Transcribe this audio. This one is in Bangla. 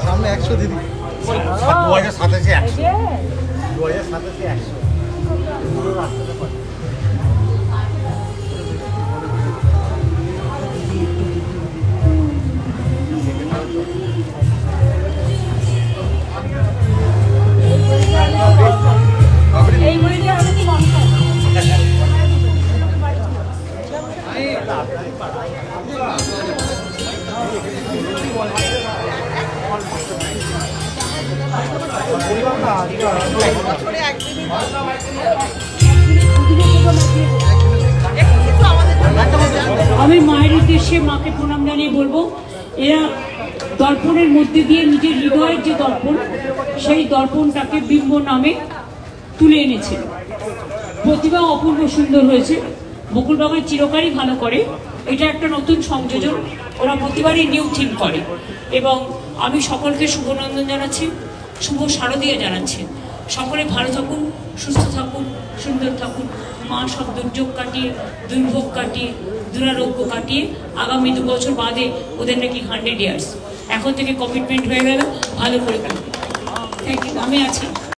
সামনে 100 দিদি 2027 100 আমি মায়ের উদ্দেশ্যে মাকে প্রণাম জানিয়ে বলবো, এরা দর্পণের মধ্যে দিয়ে নিজের হৃদয়ের যে দর্পণ, সেই দর্পণটাকে বিম্ব নামে তুলে এনেছে। প্রতিভা অপূর্ব সুন্দর হয়েছে। বকুলবাগান চিরকালই ভালো করে, এটা একটা নতুন সংযোজন। ওরা প্রতিবারই নিউ থিম করে এবং আমি সকলকে শুভনন্দন জানাচ্ছি, শুভ শারদীয়া জানাচ্ছি। সকলে ভালো থাকুন, সুস্থ থাকুন, সুন্দর থাকুন। মা সব দুর্যোগ কাটিয়ে, দুর্ভোগ কাটিয়ে, দুরারোগ্য কাটিয়ে আগামী 2 বছর বাদে ওদের নাকি 100 ইয়ার্স, এখন থেকে কমিটমেন্ট হয়ে গেল, ভালো করে করবে। থ্যাংক ইউ, আমি আছি।